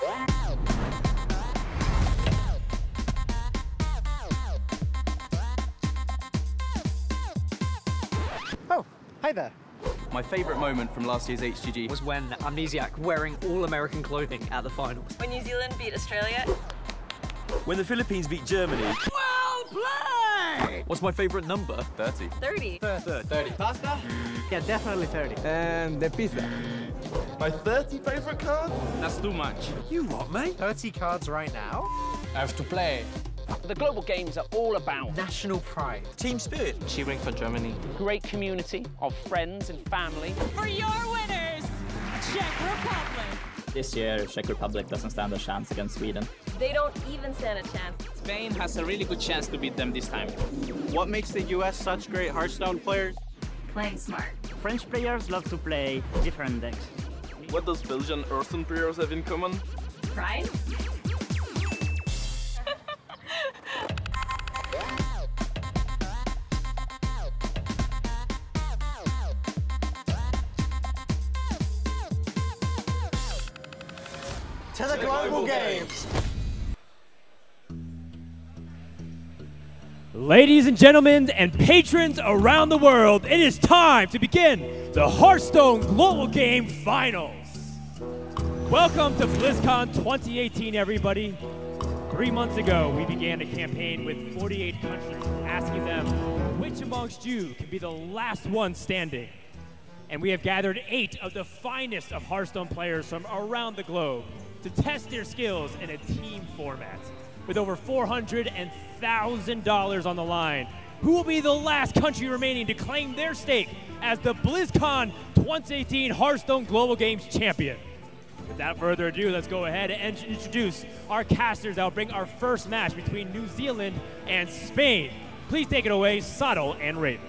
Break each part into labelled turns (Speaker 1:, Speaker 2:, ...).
Speaker 1: Oh, hi there.
Speaker 2: My favourite moment from last year's HGG
Speaker 3: was when Amnesiac wearing all-American clothing at the finals.
Speaker 4: When New Zealand beat Australia.
Speaker 5: When the Philippines beat Germany.
Speaker 3: Well played! What's my favourite number?
Speaker 2: 30.
Speaker 4: 30.
Speaker 2: 30. Pasta?
Speaker 1: Yeah, definitely 30.
Speaker 6: And the pizza.
Speaker 7: My 30 favourite card?
Speaker 2: That's too much.
Speaker 3: You what, mate?
Speaker 1: 30 cards right now?
Speaker 6: I have to play.
Speaker 8: The global games are all about
Speaker 1: National pride.
Speaker 5: Team spirit.
Speaker 6: Cheering for Germany.
Speaker 8: great community of friends and family.
Speaker 4: For your winners, Czech Republic.
Speaker 9: This year, Czech Republic doesn't stand a chance against Sweden.
Speaker 4: They don't even stand a chance.
Speaker 10: Spain has a really good chance to beat them this time.
Speaker 11: What makes the US such great Hearthstone players?
Speaker 4: Playing smart.
Speaker 9: French players love to play different decks.
Speaker 7: What does Belgian Hearthstone players have in common?
Speaker 4: Pride?
Speaker 1: To the global games!
Speaker 12: Ladies and gentlemen and patrons around the world, it is time to begin the Hearthstone Global Game Finals. Welcome to Blizzcon 2018, everybody. 3 months ago, we began a campaign with 48 countries, asking them which amongst you can be the last one standing. And we have gathered 8 of the finest of Hearthstone players from around the globe to test their skills in a team format. With over $400,000 on the line, who will be the last country remaining to claim their stake as the BlizzCon 2018 Hearthstone Global Games champion? Without further ado, let's go ahead and introduce our casters that will bring our first match between New Zealand and Spain. Please take it away, Saddle and Raven.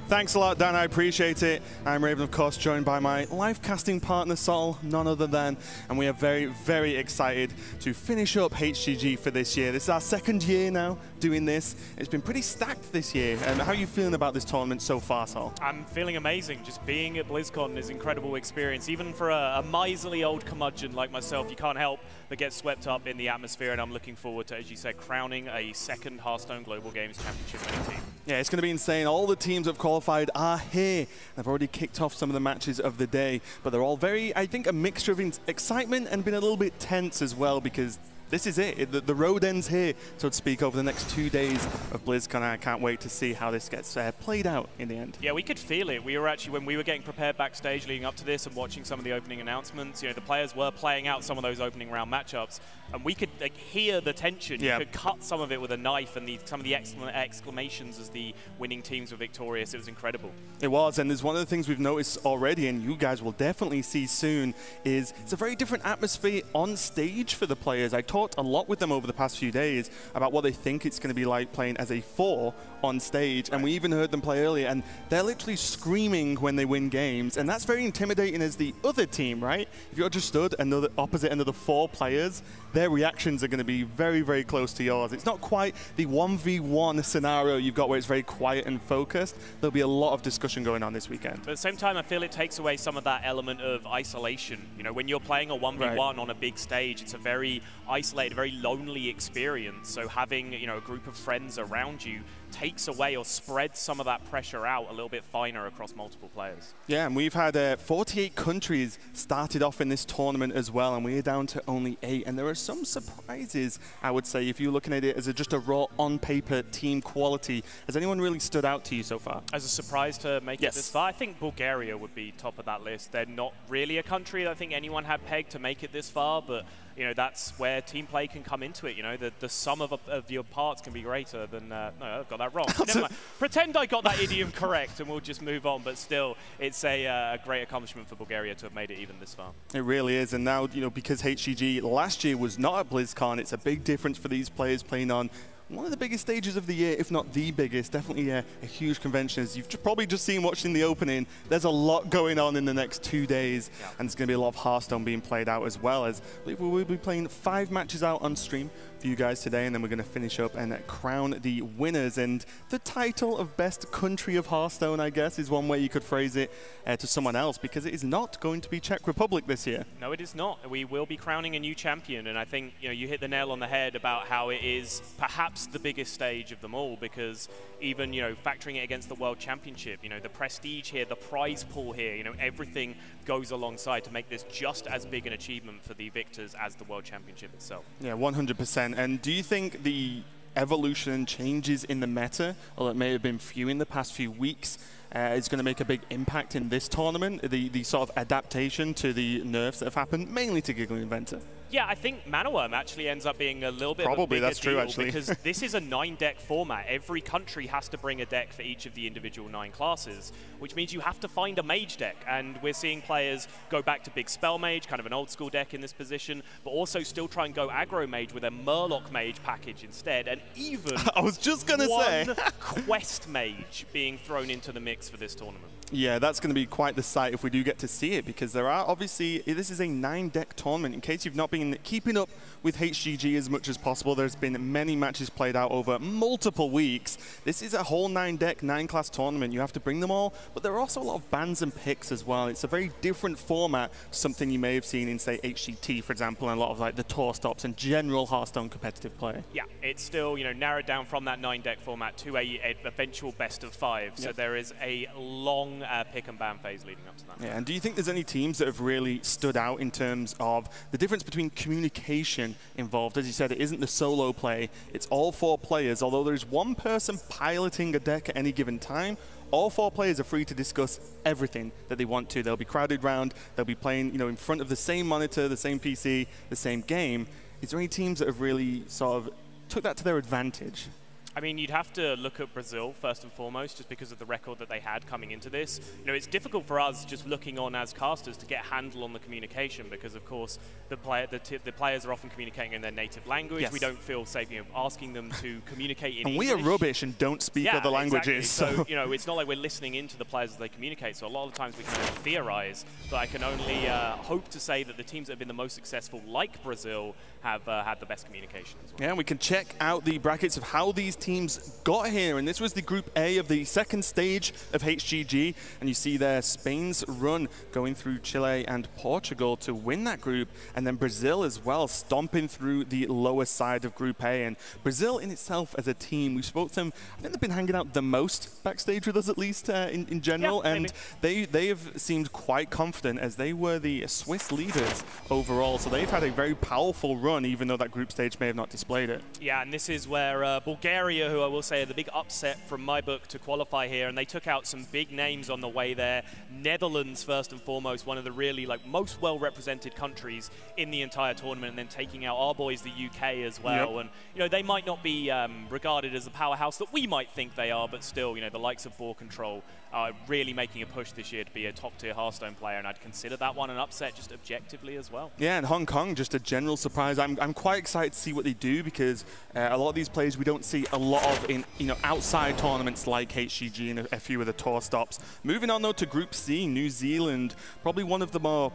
Speaker 7: Thanks a lot, Dan. I appreciate it. I'm Raven, of course, joined by my live casting partner, Sol, none other than, and we are very, very excited to finish up HGG for this year. This is our second year now doing this. It's been pretty stacked this year. How are you feeling about this tournament so far, Sol?
Speaker 13: I'm feeling amazing. Just being at BlizzCon is an incredible experience. Even for a miserly old curmudgeon like myself, you can't help but get swept up in the atmosphere, and I'm looking forward to, as you said, crowning a second Hearthstone Global Games Championship winning team.
Speaker 7: Yeah, it's going to be insane. All the teams that have qualified are here. They've already kicked off some of the matches of the day, but they're all very, I think, a mixture of excitement and been a little bit tense as well, because this is it. The road ends here, so to speak, over the next 2 days of BlizzCon. I can't wait to see how this gets played out in the end.
Speaker 13: Yeah, we could feel it. We were actually, when we were getting prepared backstage leading up to this and watching some of the opening announcements, you know, the players were playing out some of those opening round matchups, and we could hear the tension. Yeah. You could cut some of it with a knife, and some of the exclamations as the winning teams were victorious. It was incredible.
Speaker 7: It was, and there's one of the things we've noticed already, and you guys will definitely see soon, is it's a very different atmosphere on stage for the players. I talked a lot with them over the past few days about what they think it's going to be like playing as a 4 on stage, and we even heard them play earlier, and they're literally screaming when they win games, and that's very intimidating as the other team, right? If you're just stood opposite end of the 4 players, their reactions are going to be very, very close to yours. It's not quite the 1v1 scenario you've got where it's very quiet and focused. There'll be a lot of discussion going on this weekend.
Speaker 13: But at the same time, I feel it takes away some of that element of isolation. You know, when you're playing a 1v1 on a big stage, it's a very isolated, very lonely experience. So having, you know, a group of friends around you takes away or spreads some of that pressure out a little bit finer across multiple players.
Speaker 7: Yeah, and we've had 48 countries started off in this tournament as well, and we're down to only 8. And there are some surprises, I would say, if you're looking at it as just a raw on-paper team quality. Has anyone really stood out to you so far?
Speaker 13: As a surprise to make it this far, I think Bulgaria would be top of that list. They're not really a country that I think anyone had pegged to make it this far, but you know, that's where team play can come into it. You know, the sum of your parts can be greater than... no, I've got that wrong. Never mind. Pretend I got that idiom correct and we'll just move on. But still, it's a great accomplishment for Bulgaria to have made it even this far.
Speaker 7: It really is. And now, you know, because HGG last year was not at BlizzCon, it's a big difference for these players playing on one of the biggest stages of the year, if not the biggest. Definitely a huge convention. As you've probably just seen watching the opening, there's a lot going on in the next 2 days, and there's going to be a lot of Hearthstone being played out as well. As I believe we will be playing 5 matches out on stream for you guys today, and then we're going to finish up and crown the winners. And the title of Best Country of Hearthstone, I guess, is one way you could phrase it to someone else, because it is not going to be Czech Republic this year.
Speaker 13: No, it is not. We will be crowning a new champion, and I think you hit the nail on the head about how it is perhaps the biggest stage of them all, because even factoring it against the World Championship, the prestige here, the prize pool here, everything goes alongside to make this just as big an achievement for the victors as the World Championship itself.
Speaker 7: Yeah, 100%. And do you think the evolution and changes in the meta, or it may have been few in the past few weeks, is going to make a big impact in this tournament? The sort of adaptation to the nerfs that have happened, mainly to Giggling Inventor.
Speaker 13: Yeah, I think Manaworm actually ends up being a little bit
Speaker 7: Probably,
Speaker 13: of a bigger
Speaker 7: that's true,
Speaker 13: deal
Speaker 7: actually.
Speaker 13: because this is a 9-deck format. Every country has to bring a deck for each of the individual 9 classes, which means you have to find a mage deck. And we're seeing players go back to big spell mage, kind of an old school deck in this position, but also still try and go aggro mage with a Murloc mage package instead, and even
Speaker 7: I was just going to say
Speaker 13: quest mage being thrown into the mix for this tournament.
Speaker 7: Yeah, that's going to be quite the sight if we do get to see it, because there are obviously, this is a 9-deck tournament. In case you've not been keeping up with HGG as much as possible, there's been many matches played out over multiple weeks. This is a whole 9-deck, 9-class tournament. You have to bring them all, but there are also a lot of bans and picks as well. It's a very different format, something you may have seen in, say, HGT, for example, and a lot of like the tour stops and general Hearthstone competitive play.
Speaker 13: Yeah, it's still, narrowed down from that 9-deck format to a eventual best of 5. So there is a long pick and ban phase leading up to that.
Speaker 7: Yeah, and do you think there's any teams that have really stood out in terms of the difference between communication involved? As you said, it isn't the solo play, it's all 4 players. Although there's one person piloting a deck at any given time, all 4 players are free to discuss everything that they want to. They'll be crowded round, they'll be playing in front of the same monitor, the same PC, the same game. Is there any teams that have really sort of took that to their advantage?
Speaker 13: I mean, you'd have to look at Brazil first and foremost, just because of the record that they had coming into this. It's difficult for us just looking on as casters to get a handle on the communication, because of course the players are often communicating in their native language.
Speaker 7: Yes.
Speaker 13: We don't feel safe asking them to communicate in
Speaker 7: and
Speaker 13: English.
Speaker 7: we are rubbish and don't speak other languages.
Speaker 13: Exactly. So it's not like we're listening into the players as they communicate. So a lot of the times we can only theorize, but I can only hope to say that the teams that have been the most successful, like Brazil, have had the best communication as well.
Speaker 7: Yeah, and we can check out the brackets of how these teams got here, and this was the Group A of the second stage of HGG, and you see there Spain's run going through Chile and Portugal to win that group, and then Brazil as well stomping through the lower side of Group A. And Brazil in itself as a team, we spoke to them, I think they've been hanging out the most backstage with us, at least in general,
Speaker 13: yeah,
Speaker 7: and they have seemed quite confident, as they were the Swiss leaders overall, so they've had a very powerful run, even though that group stage may have not displayed it.
Speaker 13: Yeah, and this is where Bulgaria, who I will say are the big upset from my book to qualify here, and they took out some big names on the way there. Netherlands, first and foremost, one of the really most well-represented countries in the entire tournament, and then taking out our boys, the UK, as well. Yep. And they might not be regarded as the powerhouse that we might think they are, but still, the likes of Ball Control are really making a push this year to be a top-tier Hearthstone player, and I'd consider that one an upset just objectively as well. Yeah,
Speaker 7: and Hong Kong, just a general surprise. I'm quite excited to see what they do, because a lot of these players we don't see a lot of in outside tournaments like HGG and a few of the tour stops. Moving on though to Group C, New Zealand, probably one of the more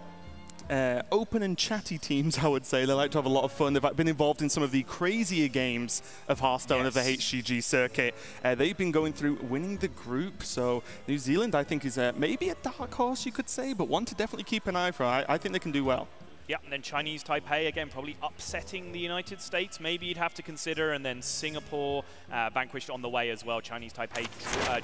Speaker 7: open and chatty teams, I would say. They like to have a lot of fun. They've been involved in some of the crazier games of Hearthstone, of the HGG circuit. They've been going through winning the group, so New Zealand I think is maybe a dark horse, you could say, but one to definitely keep an eye for. I think they can do well.
Speaker 13: Yeah, and then Chinese Taipei, again, probably upsetting the United States, maybe you'd have to consider, and then Singapore vanquished on the way as well. Chinese Taipei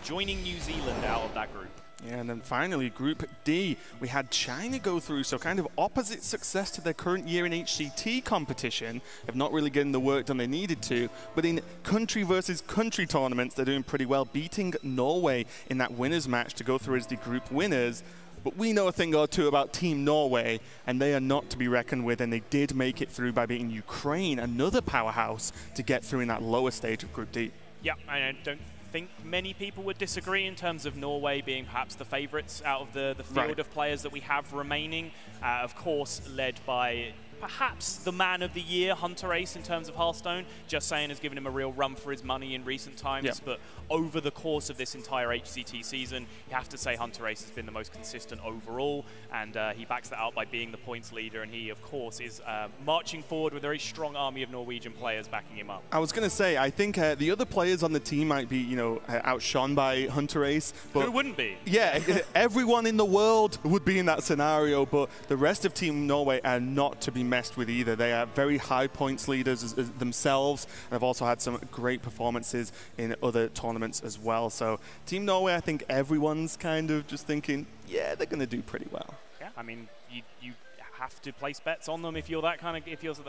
Speaker 13: joining New Zealand out of that group.
Speaker 7: Yeah, and then finally, Group D, we had China go through, so kind of opposite success to their current year in HCT competition, of not really getting the work done they needed to, but in country versus country tournaments, they're doing pretty well, beating Norway in that winners match to go through as the group winners. But we know a thing or two about Team Norway, and they are not to be reckoned with, and they did make it through by beating Ukraine, another powerhouse, to get through in that lower stage of Group D.
Speaker 13: Yeah, I don't think many people would disagree in terms of Norway being perhaps the favourites out of the field of players that we have remaining. Of course, led by perhaps the man of the year, Hunter Ace, in terms of Hearthstone. Just Saying has given him a real run for his money in recent times, but over the course of this entire HCT season, you have to say Hunter Ace has been the most consistent overall, and he backs that out by being the points leader, and he, of course, is marching forward with a very strong army of Norwegian players backing him up.
Speaker 7: I was going to say, I think the other players on the team might be, outshone by Hunter Ace. But
Speaker 13: who wouldn't be?
Speaker 7: Yeah, everyone in the world would be in that scenario, but the rest of Team Norway are not to be messed with either. They are very high points leaders as themselves, and have also had some great performances in other tournaments as well. So Team Norway, I think everyone's kind of just thinking, yeah, they're going to do pretty well.
Speaker 13: Yeah, I mean, you have to place bets on them if you're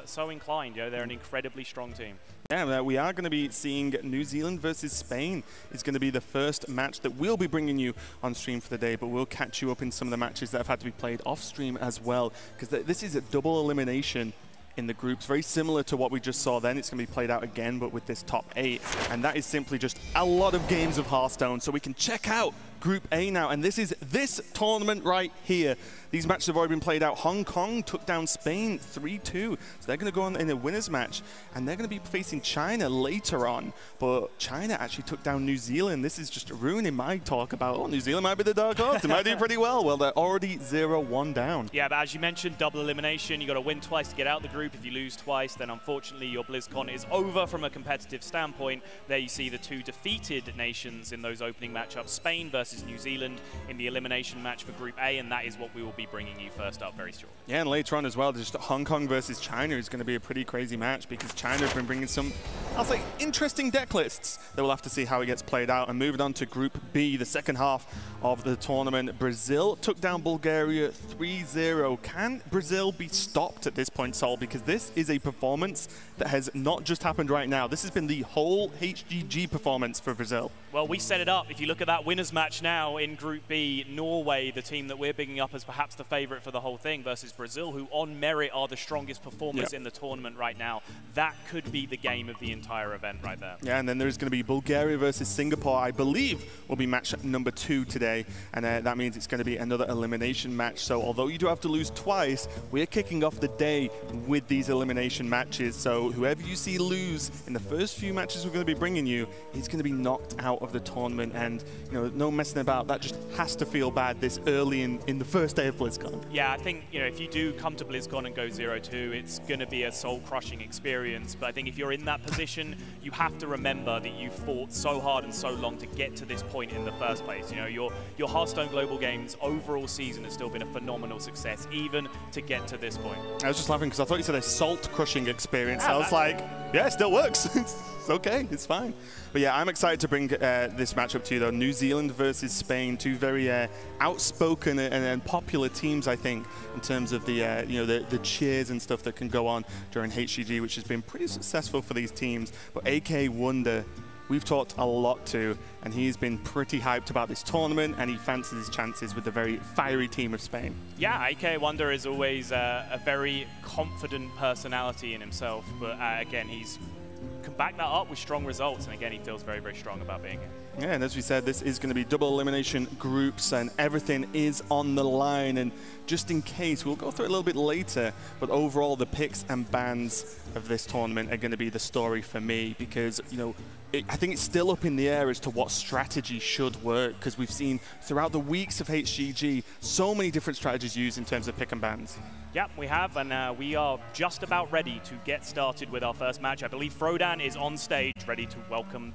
Speaker 13: so inclined. They're an incredibly strong team.
Speaker 7: Yeah, we are going to be seeing New Zealand versus Spain. It's going to be the first match that we'll be bringing you on stream for the day, but we'll catch you up in some of the matches that have had to be played off stream as well, because this is a double elimination in the groups, very similar to what we just saw then. It's going to be played out again, but with this top 8, and that is simply just a lot of games of Hearthstone. So we can check out Group A now, and this is this tournament right here. These matches have already been played out. Hong Kong took down Spain 3-2, so they're going to go on in a winners match, and they're going to be facing China later on. But China actually took down New Zealand. This is just ruining my talk about, oh, New Zealand might be the dark horse. They might do pretty well. Well, they're already 0-1 down.
Speaker 13: Yeah, but as you mentioned, double elimination. You got to win twice to get out the group. If you lose twice, then unfortunately your BlizzCon is over from a competitive standpoint. There you see the two defeated nations in those opening matchups, Spain versus New Zealand in the elimination match for Group A, and that is what we will be bringing you first up very shortly.
Speaker 7: Yeah, and later on as well, just Hong Kong versus China is going to be a pretty crazy match, because China have been bringing some, I'll say, interesting deck lists that we'll have to see how it gets played out. And moving on to Group B, the second half of the tournament, Brazil took down Bulgaria 3-0. Can Brazil be stopped at this point, Sol? Because this is a performance that has not just happened right now. This has been the whole HGG performance for Brazil.
Speaker 13: Well, we set it up. If you look at that winners match now in Group B, Norway, the team that we're bigging up as perhaps the favorite for the whole thing, versus Brazil, who on merit are the strongest performers in the tournament right now. That could be the game of the entire event right there.
Speaker 7: Yeah, and then there's going to be Bulgaria versus Singapore, I believe, will be match number 2 today. And that means it's going to be another elimination match. So although you do have to lose twice, we're kicking off the day with these elimination matches. So whoever you see lose in the first few matches we're going to be bringing you is going to be knocked out of the tournament. And, no messing about. That just has to feel bad this early in the first day of BlizzCon.
Speaker 13: Yeah, I think, if you do come to BlizzCon and go 0-2, it's going to be a soul-crushing experience. But I think if you're in that position, you have to remember that you fought so hard and so long to get to this point in the first place. Your Hearthstone Global Games overall season has still been a phenomenal success, even to get to this point.
Speaker 7: I was just laughing because I thought you said a salt-crushing experience. I was like, yeah, it still works. It's okay, it's fine. But yeah, I'm excited to bring this matchup to you, though. New Zealand versus Spain, two very outspoken and popular teams, I think, in terms of the cheers and stuff that can go on during HGG, which has been pretty successful for these teams. But AK Wonder, we've talked a lot to, and he's been pretty hyped about this tournament, and he fancies his chances with the very fiery team of Spain.
Speaker 13: Yeah, AK Wonder is always a very confident personality in himself, but again, he's can back that up with strong results, and again, he feels very, very strong about being here.
Speaker 7: Yeah, and as we said, this is going to be double elimination groups, and everything is on the line. And just in case, we'll go through it a little bit later, but overall, the picks and bans of this tournament are going to be the story for me, because, I think it's still up in the air as to what strategy should work, because we've seen throughout the weeks of HGG so many different strategies used in terms of pick and bans.
Speaker 13: Yep, we have, and we are just about ready to get started with our first match. I believe Frodan is on stage, ready to welcome